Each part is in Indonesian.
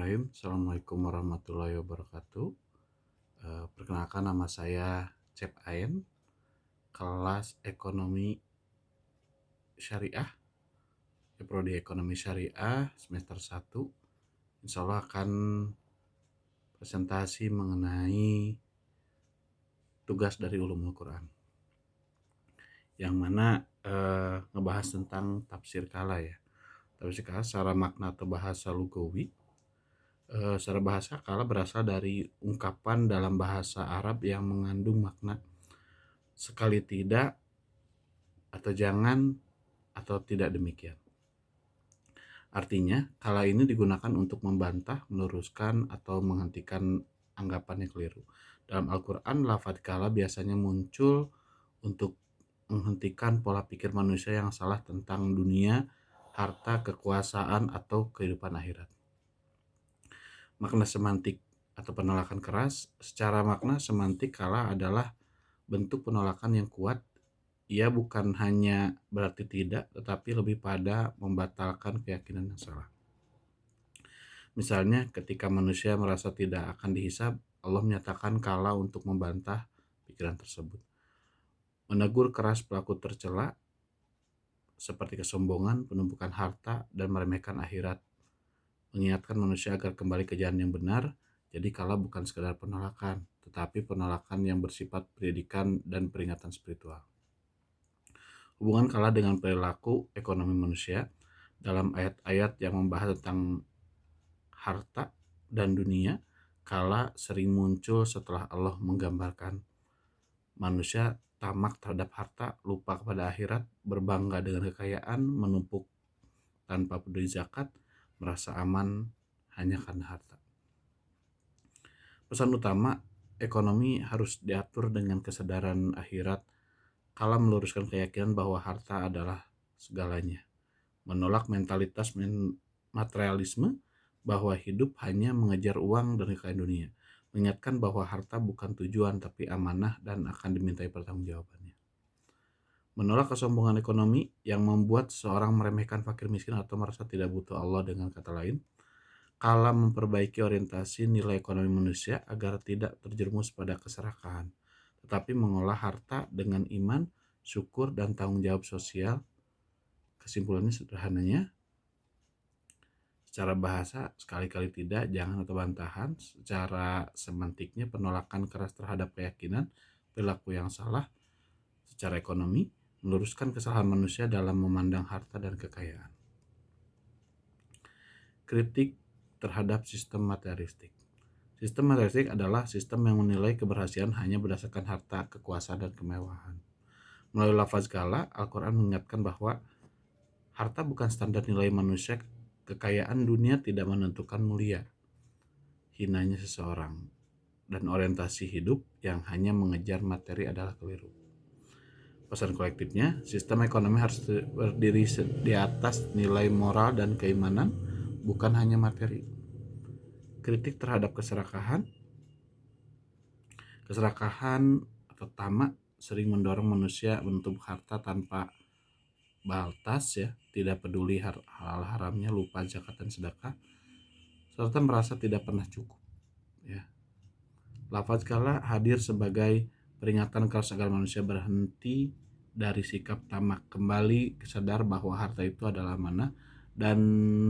Bismillahirrahmanirrahim. Assalamualaikum warahmatullahi wabarakatuh. Perkenalkan, nama saya Cep Ain, kelas ekonomi syariah, prodi ekonomi syariah semester 1. Insya Allah akan presentasi mengenai tugas dari ulumul Quran, yang mana ngebahas tentang tafsir kala ya. Tafsir kala secara makna atau bahasa lugawi. Secara bahasa kala berasal dari ungkapan dalam bahasa Arab yang mengandung makna sekali tidak, atau jangan, atau tidak demikian. Artinya, kala ini digunakan untuk membantah, meluruskan, atau menghentikan anggapan yang keliru. Dalam Al-Quran, lafadz kala biasanya muncul untuk menghentikan pola pikir manusia yang salah tentang dunia, harta, kekuasaan, atau kehidupan akhirat. Makna semantik atau penolakan keras. Secara makna semantik, kala adalah bentuk penolakan yang kuat. Ia bukan hanya berarti tidak, tetapi lebih pada membatalkan keyakinan yang salah. Misalnya, ketika manusia merasa tidak akan dihisab, Allah menyatakan kala untuk membantah pikiran tersebut. Menegur keras pelaku tercela, seperti kesombongan, penumpukan harta, dan meremehkan akhirat. Mengingatkan manusia agar kembali ke jalan yang benar. Jadi kala bukan sekadar penolakan, tetapi penolakan yang bersifat pendidikan dan peringatan spiritual. Hubungan kala dengan perilaku ekonomi manusia. Dalam ayat-ayat yang membahas tentang harta dan dunia, kala sering muncul setelah Allah menggambarkan manusia tamak terhadap harta, lupa kepada akhirat, berbangga dengan kekayaan, menumpuk tanpa peduli zakat, merasa aman hanya karena harta. Pesan utama, ekonomi harus diatur dengan kesadaran akhirat. Kala meluruskan keyakinan bahwa harta adalah segalanya. Menolak mentalitas materialisme bahwa hidup hanya mengejar uang dan kekayaan dunia. Mengingatkan bahwa harta bukan tujuan tapi amanah dan akan dimintai pertanggungjawabannya. Menolak kesombongan ekonomi yang membuat seorang meremehkan fakir miskin atau merasa tidak butuh Allah. Dengan kata lain, kala memperbaiki orientasi nilai ekonomi manusia agar tidak terjerumus pada keserakahan, tetapi mengolah harta dengan iman, syukur, dan tanggung jawab sosial. Kesimpulannya sederhananya, secara bahasa sekali-kali tidak, jangan, atau bantahan. Secara semantiknya, penolakan keras terhadap keyakinan, perilaku yang salah. Secara ekonomi, meluruskan kesalahan manusia dalam memandang harta dan kekayaan. Kritik terhadap sistem materialistik. Sistem materialistik adalah sistem yang menilai keberhasilan hanya berdasarkan harta, kekuasaan, dan kemewahan. Melalui lafaz kala, Al-Quran mengingatkan bahwa harta bukan standar nilai manusia. Kekayaan dunia tidak menentukan mulia hinanya seseorang, dan orientasi hidup yang hanya mengejar materi adalah keliru. Pesan kolektifnya, sistem ekonomi harus berdiri di atas nilai moral dan keimanan, bukan hanya materi. Kritik terhadap keserakahan atau tamak sering mendorong manusia menuntut harta tanpa batas, tidak peduli hal haramnya, lupa zakat dan sedekah, serta merasa tidak pernah cukup. Lafaz kala hadir sebagai peringatan keras agar manusia berhenti dari sikap tamak, kembali sadar bahwa harta itu adalah amanah dan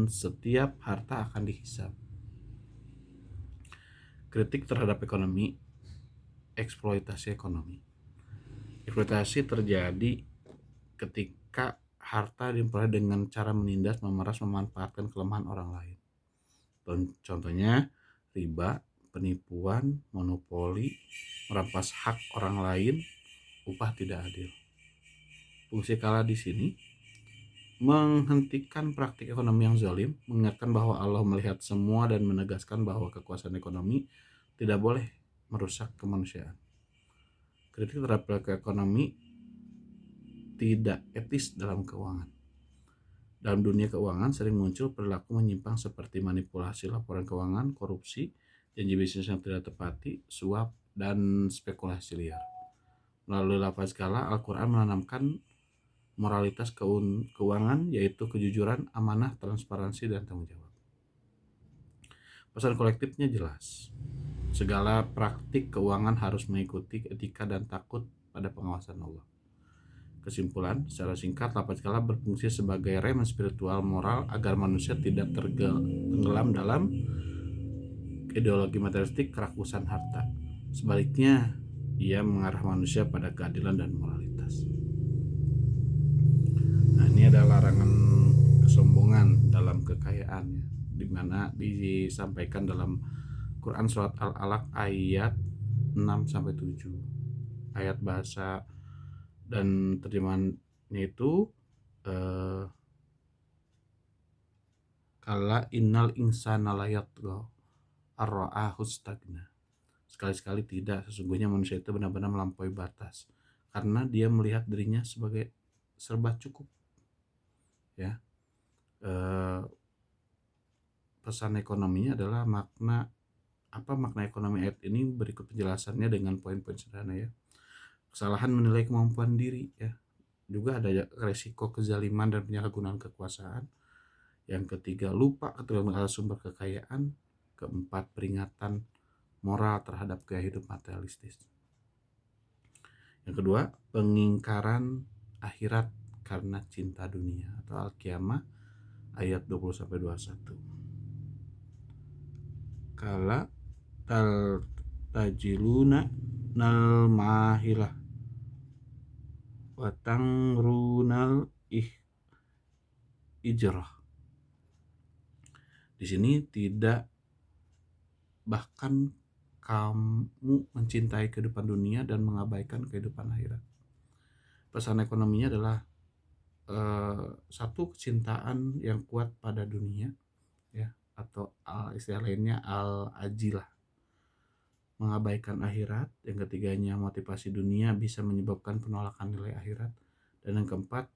setiap harta akan dihisab. Kritik terhadap ekonomi, eksploitasi ekonomi. Eksploitasi terjadi ketika harta diperoleh dengan cara menindas, memeras, memanfaatkan kelemahan orang lain. Contohnya riba, penipuan, monopoli, merampas hak orang lain, upah tidak adil. Fungsi kala di sini menghentikan praktik ekonomi yang zalim, mengingatkan bahwa Allah melihat semua dan menegaskan bahwa kekuasaan ekonomi tidak boleh merusak kemanusiaan. Kritik terhadap perilaku ekonomi tidak etis dalam keuangan. Dalam dunia keuangan sering muncul perilaku menyimpang seperti manipulasi laporan keuangan, korupsi, janji bisnis yang tidak tepati, suap, dan spekulasi liar. Melalui lafaz kala, Al-Quran menanamkan moralitas keuangan, yaitu kejujuran, amanah, transparansi, dan tanggung jawab. Pesan kolektifnya jelas. Segala praktik keuangan harus mengikuti etika dan takut pada pengawasan Allah. Kesimpulan, secara singkat, lapas kalam berfungsi sebagai rem spiritual moral agar manusia tidak tenggelam dalam ideologi materialistik kerakusan harta. Sebaliknya, ia mengarah manusia pada keadilan dan moralitas. Nah, ini ada larangan kesombongan dalam kekayaan, ya, di mana disampaikan dalam Quran surat Al-Alaq ayat 6 sampai 7. Ayat bahasa dan terjemahannya itu kala innal insana layatgha ar-ra'ahu stagna. Sekali-sekali tidak, sesungguhnya manusia itu benar-benar melampaui batas karena dia melihat dirinya sebagai serba cukup. Ya, pesan ekonominya adalah makna ekonomi ayat ini berikut penjelasannya dengan poin-poin sederhana, ya. Kesalahan menilai kemampuan diri, ya. Juga ada resiko kezaliman dan penyalahgunaan kekuasaan. Yang ketiga, lupa ketergantungan sumber kekayaan. Keempat, peringatan moral terhadap gaya hidup materialistis. Yang kedua, pengingkaran akhirat karena cinta dunia atau Al-Qiyamah ayat 20-21. Kala tajiluna nal mahilah watang runal ijrah. Di sini tidak, bahkan kamu mencintai kehidupan dunia dan mengabaikan kehidupan akhirat. Pesan ekonominya adalah satu, kecintaan yang kuat pada dunia, ya, atau istilah lainnya al-ajilah, mengabaikan akhirat. Yang ketiganya, motivasi dunia bisa menyebabkan penolakan nilai akhirat. Dan yang keempat,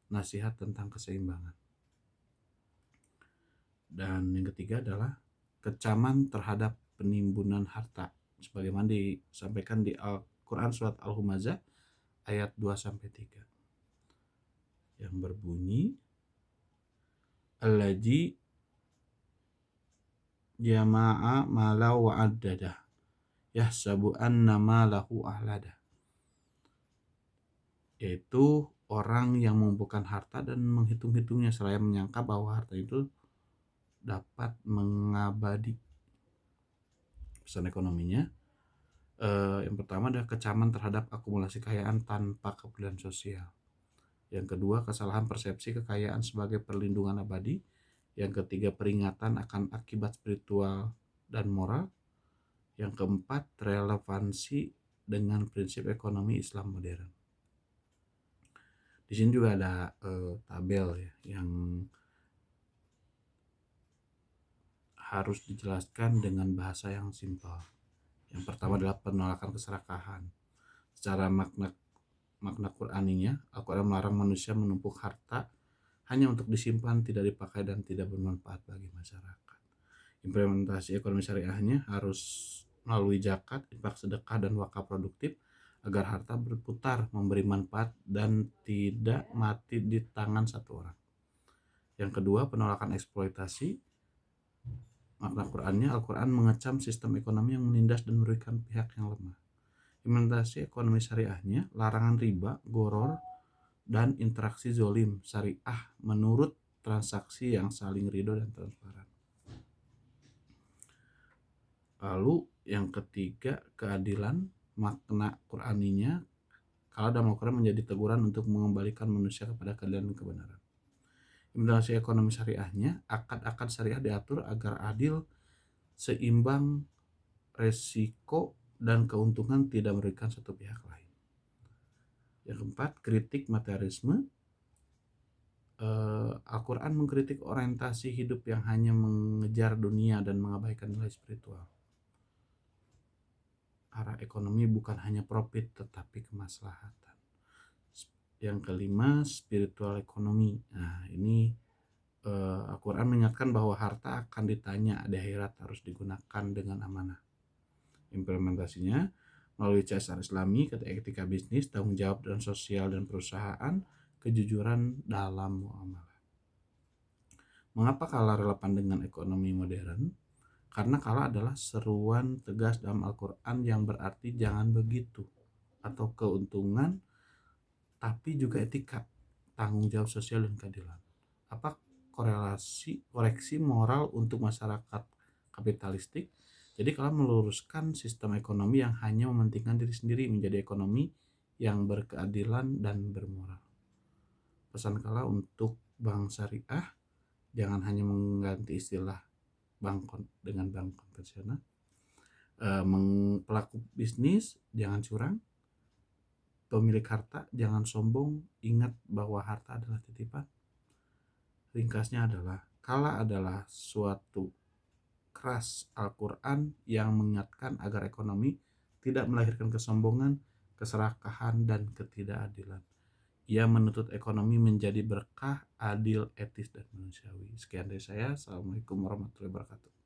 nasihat tentang keseimbangan. Dan yang ketiga adalah kecaman terhadap penimbunan harta, sebagaimana disampaikan di Al-Quran surat Al-Humazah ayat 2-3 yang berbunyi allazi jama'a mala wa addada yahsabu anna malahu ahlada, yaitu orang yang mengumpulkan harta dan menghitung-hitungnya seraya menyangka bahwa harta itu dapat mengabadi. Pesan ekonominya, yang pertama adalah kecaman terhadap akumulasi kekayaan tanpa kepedulian sosial. Yang kedua, kesalahan persepsi kekayaan sebagai perlindungan abadi. Yang ketiga, peringatan akan akibat spiritual dan moral. Yang keempat, relevansi dengan prinsip ekonomi Islam modern. Di sini juga ada tabel, ya, yang harus dijelaskan dengan bahasa yang simpel. Yang pertama adalah penolakan keserakahan. Secara makna Qur'aninya, Al-Quran melarang manusia menumpuk harta hanya untuk disimpan, tidak dipakai, dan tidak bermanfaat bagi masyarakat. Implementasi ekonomi syariahnya harus melalui zakat, infak, sedekah, dan wakaf produktif agar harta berputar, memberi manfaat, dan tidak mati di tangan satu orang. Yang kedua, penolakan eksploitasi. Makna Qur'annya, Al-Quran mengecam sistem ekonomi yang menindas dan merugikan pihak yang lemah. Implementasi ekonomi syariahnya, larangan riba, goror, dan interaksi zolim syariah menurut transaksi yang saling ridho dan transparan. Lalu yang ketiga, keadilan. Makna Qur'aninya, kalau dalam Al-Quran menjadi teguran untuk mengembalikan manusia kepada keadilan dan kebenaran. Implementasi ekonomi syariahnya, akad-akad syariah diatur agar adil, seimbang, resiko dan keuntungan tidak merugikan satu pihak lain. Yang keempat, kritik materialisme. Al-Quran mengkritik orientasi hidup yang hanya mengejar dunia dan mengabaikan nilai spiritual. Arah ekonomi bukan hanya profit tetapi kemaslahatan. Yang kelima, spiritual ekonomi. Nah, ini Al-Quran mengingatkan bahwa harta akan ditanya di akhirat, harus digunakan dengan amanah. Implementasinya melalui CSR Islami, etika bisnis, tanggung jawab dan sosial dan perusahaan, kejujuran dalam muamalah. Mengapa kalah relevan dengan ekonomi modern? Karena kala adalah seruan tegas dalam Al-Quran yang berarti jangan begitu, atau keuntungan tapi juga etika, tanggung jawab sosial dan keadilan. Apa koreksi moral untuk masyarakat kapitalistik? Jadi kalau meluruskan sistem ekonomi yang hanya mementingkan diri sendiri menjadi ekonomi yang berkeadilan dan bermoral. Pesan kala untuk bank syariah, jangan hanya mengganti istilah bank dengan bank konvensional. Pelaku bisnis jangan curang, pemilik harta jangan sombong, ingat bahwa harta adalah titipan. Ringkasnya adalah, kala adalah suatu keras Al-Quran yang mengingatkan agar ekonomi tidak melahirkan kesombongan, keserakahan, dan ketidakadilan. Ia menuntut ekonomi menjadi berkah, adil, etis, dan manusiawi. Sekian dari saya. Assalamualaikum warahmatullahi wabarakatuh.